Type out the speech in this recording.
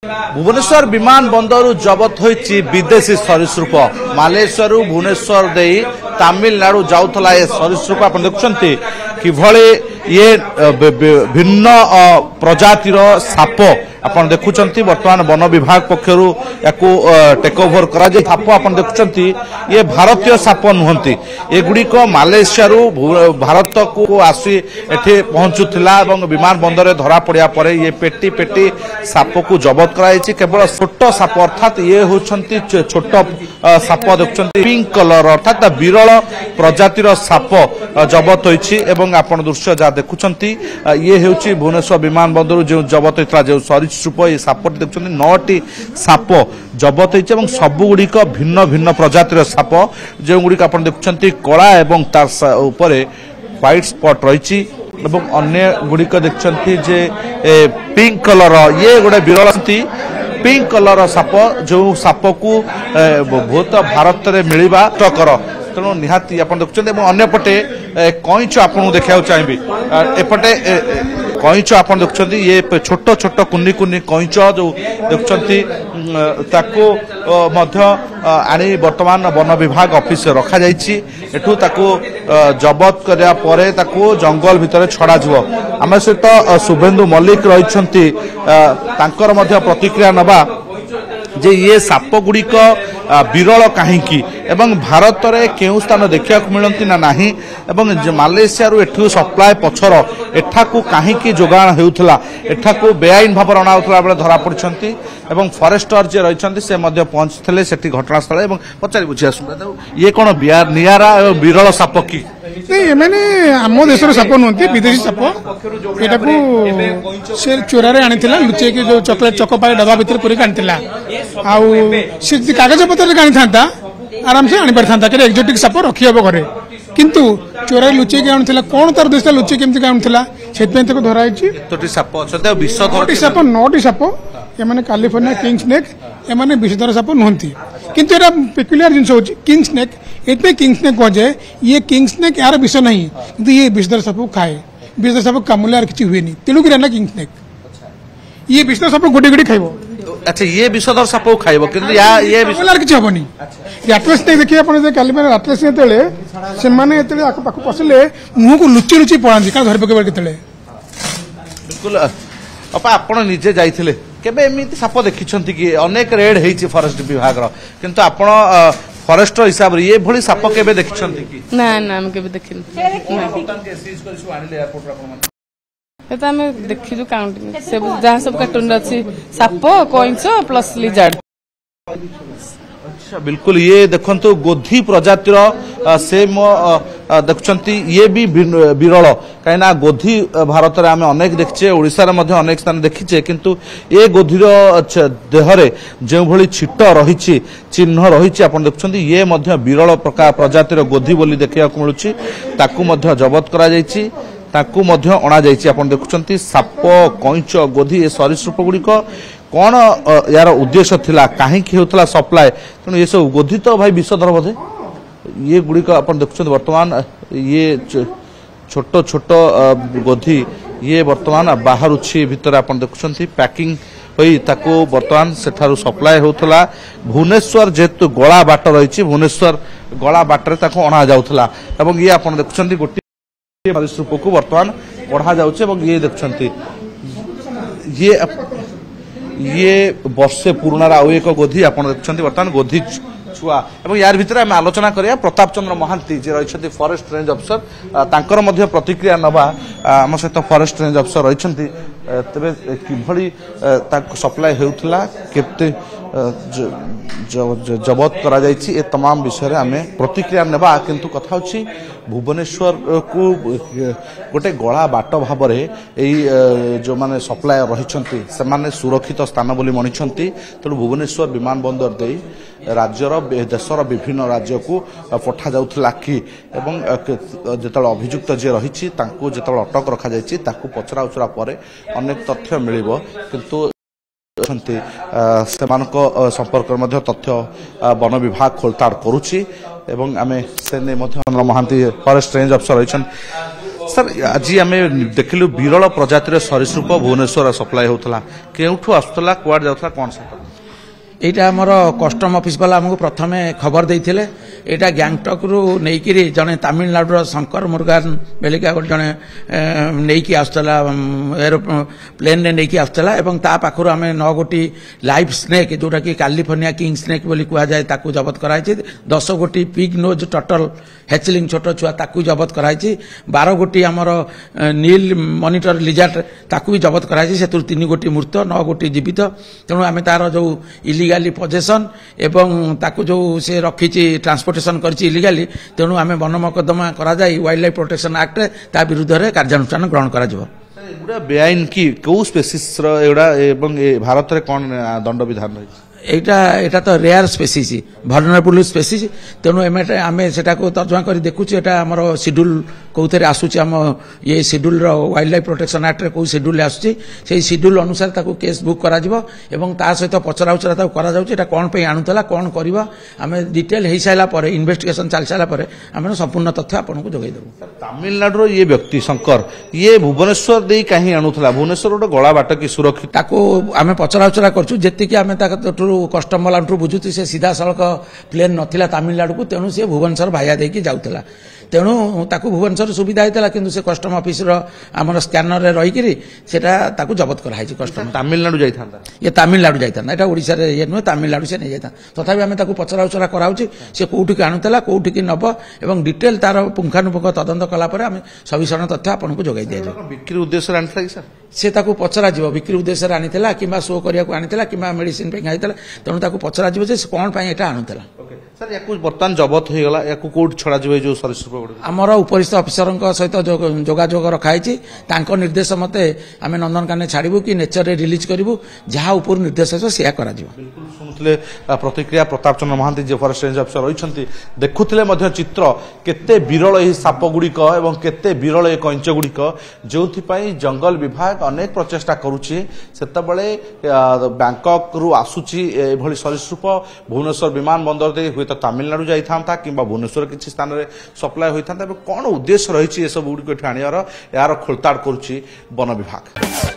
भुवनेश्वर विमान बंदर जबत होईची विदेशी सरीसृप मालेश्वर भुवनेश्वर दे तमिलनाडु जाउथला ए सरीसृप आपण देखुछंती किभळे ये भिन्न प्रजातिर साप आपण देखुछंती वर्तमान वन विभाग पक्षरु याकू टेक ओवर करा जे साप आपण देखुछंती ये भारतीय साप नुहंती एगुडी को मालेशिया रु भारत को आसी एठे पहुंचुथिला एवं विमान बंदर धरा पड़िया परे ये पेटी पेटी साप को जबत कराइछि केवल छोट साप अर्थात ये होछंती छोट साप देखुछंती पिंक कलर अर्थात विरल प्रजातिर साप जबत होइछि एवं आपण दृश्य जा देखुछंती ये हेउछि भुवनेश्वर विमान बंदर जो जबत होइतला जो सरीसृप ये साप देखुछंती 9टी साप जबत होइछि एवं सब गुडीक भिन्न भिन्न प्रजातिर साप जो गुडीक आपण देखुछंती कला एवं तार ऊपरे व्हाइट स्पॉट रहिछि एवं अन्य गुडीक देखुछंती जे पिंक कलर ये गोटे विरल पिंक कलर साप जो साप को बहुत भारत में मिलवा टकर तेणु निहाती आप देखुं अंपटे कईच आपको देखा चाहिए एपटे कईच आप देखुं ये छोट छोट कुनी कुनी कईच जो देखुं आनी वर्तमान वन विभाग ऑफिस रखा एठू जबत करने जंगल भितर छड़ा आम सहित शुभेन्दु मल्लिक रही प्रतिक्रिया नवा जे ये साप गुड़िक विरल कहीं एवं भारत में केउ स्थान देखा मिलती ना नहीं एवं मालेशिया एठू सप्लाय पछर एठाकू कहीं जोगाण होउथला एठाकू बेआईन भाव अणाउथला बेले धरा पड़छंती एवं फॉरेस्टर जे रहिछंती से मध्य पहुंचथिले सेठी घटनास्थल एवं पचारि बुझिया ये कोन नियारा एवं विरल साप की नहीं मैंने आम देशर साप नुहति विदेशी साप एटाकू से चोरारे आनीला लुचे कि जो चॉकलेट चकोपाई डबा भितर पूरी आनीला कागज पत्र आनी था आराम से आनी पारि था एक्जोटिक साप रखी हम घरे किंतु चोरा लुचे की आनुला कौन तार देश लुचे केमती आनुला से धराई साप 9टी साप एम कालिफोर्निया किंग स्नेक एम विषधर साप नुहति किंतु एटा पेक्युलियर जिनस होची किंग स्नेक एते किंग स्नेक कह जाए ये किंग स्नेक यार विष नहीं किंतु ये विषधर साप खाए विषधर साप कामुले किसी हुए तेणुक किंग स्नेक ये विषधर साप गोटे गोटे खाइब अच्छा ये विषधर साप खाइब किंतु ये किसी हेनी राटलेस स्नेक देखिए आप काली राटलेस से पाक पशिले मुह को लुचि लुचि पड़ाती क्या धरी पकेबे केतले बिल्कुल अपा आपण निजे जाइथिले केबे एमिति साप देखिछंती कि अनेक रेड हेछि फॉरेस्ट विभाग रो किंतु आपण फॉरेस्टर हिसाब रे ये भली साप केबे देखिछंती कि ना ना हम केबे देखिन ना भूटान के सीज करिसु आनिले एयरपोर्ट रा आपण एता हम देखिजु काउंटिंग से जहां सब कार्टून अछि साप कोइंच प्लस लिजर्ड अच्छा बिल्कुल ये देखंतु गोधी प्रजातिर से देखुंती ये भी विरल कहीं गोधी भारत में आम अनेक देखिचे ओडिशा रे मध्य अनेक स्थान देखिचे किंतु ये गोधीर देहरे जो भली छिट रही चिन्ह रही आप देखुं ये मध्य विरल प्रकार प्रजातिर गोधी बोली देखा मिलूँ ताकू मध्य जबत करा जायछि ताकू मध्य अणा जायछि आप देखुं साप कईच गोधी ए सरीसृप गुड़िक कौन यार उद्देश्य थिला कहीं होता सप्लाय तेणु ये सब गोधी तो भाई विषधर बोधे ये गुड़िक आप देखुं वर्तमान ये छोट छोट गोधी ये वर्तमान बाहर भितर आप देखुं पैकिंग होई ताको वर्तमान सेठारु सप्लाय होतला भुवनेश्वर जेतु गला बाट रही भुवनेश्वर गला बाटर ताको अणा जाउथला एवं ये आप देखुं गोटे सरीसृप को वर्तमान पढ़ा जाउछे एवं ये देखुं ये वर्षे पुराना आउ एक गोधी आप देखुं बर्तमान गोधी छुआ एवं यार भितर आम आलोचना करिया प्रताप चंद्र महांती जे रही फॉरेस्ट रेंज अफसर तांकर मध्य प्रतिक्रिया नवा आम सहित फॉरेस्ट रेंज अफसर रही तेरे किभली सप्लाय होउथला केते जबत करा जायछि ए तमाम विषय आम प्रतिक्रिया नेबा किंतु कथा होछि भुवनेश्वर को गोटे गला बाट भाव में जो माने सप्लाय रही से माने सुरक्षित स्थान बोली मणिछंती तेणु भुवनेश्वर विमान बंदर दे राज्यर देशर विभिन्न राज्य को पठा जाउथला कि एवं जेतल अभियुक्त जे रही जेतल अटक रखा जायछि ताकू पचरा उचरा परे अनेक तथ्य मिलिबो किंतु संपर्क में तथ्य वन विभाग खोलताड़ करुच्ची एवं आमे से महांती फॉरेस्ट रेंज अफसर रही सर आज आम देखिलु विरल प्रजातिर सरीसृप भुवनेश्वर सप्लाई होता केउठू आसुला कुआड जाउथला कौन सा এইটা আমার কষ্টম অফিস বালা আমাকে প্রথমে খবর দিয়ে এটা গ্যাংটক রু নেইকি জনে তামিলনাড়ুর শঙ্কর মুরগান বেলিকা গোটে জনে নেইকি আসুলা প্লেনে নেইকি আসুলা এবং তা পাখর আমি 9 গোটি লাইভ স্নেক जोटा कि कैलिफोर्निया किंग स्नेक बोली कुआए ताकू जबत कराई 10 गोटी पिग नोज टर्टल हैचलिंग छोट छुआ ताकू जबत कराई 12 गोटी आमर नील मॉनिटर लिजार्ड ताकू भी जबत कराई से 3 गोटी मृत 9 गोटी जीवित तेणु आम तार जो इलिगाली पजेसन एवं ताकू जो से रखी ट्रांसपोर्टेशन करछि इलिगाली तेणु आम वन मकदमा करा जाय वाइल्ड लाइफ प्रोटेक्शन एक्ट ता विरुद्ध रे कार्यानुष्ठान ग्रहण करा जिवो एगुड़ा बेआईन की कौ स्पेसीस एगुड़ा एवं भारत रे कौन दंड विधान रही এটা তো রেয়ার স্পেসিস ভলনেবল স্পেসিস তেণু আমি সেটা তর্জমা করে দেখুছি এটা আমার শিড্ୟୁଲ কোথায় আসুଛି আম ইয়ে শিড্ୟୁলর ওয়াইল্ড লাইফ প্রোটেকশন আক্টরে কেউ শিড্ୟୁল আসুଛି সেই শিড্ୟୁল অনুসারে তাকে কেস বুক করা এবং তা সহিত পচরা উচরা তাকে করা যাচ্ছে এটা কোণ পাই আনুলা কোণ করিবা আমি ডিটেল হয়ে সারা পরে ইনভেস্টিগেশন চালি সারা পরে আমি সম্পূর্ণ তথ্য আপনাকে যোগাই দেবু তামিলনাডুর ইয়ে ব্যক্তি শঙ্কর ইয়ে ভুবনেশ্বর দেই কাহি আনুলা ভুবনেশ্বর গোটে গলা বাট কি সুরক্ষিত তাকে আমি পচরা উচরা করছু যেতিকি আমি তাকে कस्टम वाला बुझुती से सीधा सड़क प्लेन नथिला तमिलनाडु को तेणु सी भुवनेश्वर भाया देकी जाउतला तेणु ताकू भुवनेश्वर सुविधा होता कि से कस्टम ऑफिस आम स्कैनर रहीकि ताकू जबत कराई कस्टम तमिलनाडु जाता ये तमिलनाडु जाता यहाँ ओडिशा ये नुहे तमिलनाडु से नहीं जाता तथापि आम ताकू पचरा उचरा कराऊँ से कौटिक आणुला कौटिक नब और डिटेल तार पुंखानुपुंख तदंत कलापर आम सविशेष तथ्य आपको जोगाई दिया बिक्री उद्देश्य आनी सर से ताकू पचरा जीव बिक्री उद्देश्य आनीला कि शो करने आनीला कि मेडिसिन खाईला तेणु ताकू पचरा जीव कौन ये आणुला सर या बर्तमान जबत हो गला या कोड छड़ा जो जो सरीसृप आमर उपरिस्थ अफिसर सहित जोगाजोग रखाई निर्देश मते आम नंदनकान छाड़ू कि नेचर रे रिलीज करूँ जहाँ उपर निर्देश सेया कर शुणुले प्रतिक्रिया प्रताप चंद्र महांती जे फॉरेस्ट रेंज अफिसर रही देखुले चित्र केते विरल यही साप गुड़िक और केते विरल ये कैंच गुड़िक जो जंगल विभाग अनेक प्रचेषा करुच्ची बैंकक रु आसूची सरीसृप भुवनेश्वर विमान बंदर दे हुए तो तमिलनाडु जाता कि भुवनेश्वर किसी स्थान में सप्लाय होता कौन उद्देश्य रही सब गुड़िक आनियार यार खोलताड़ करुच्ची वन विभाग।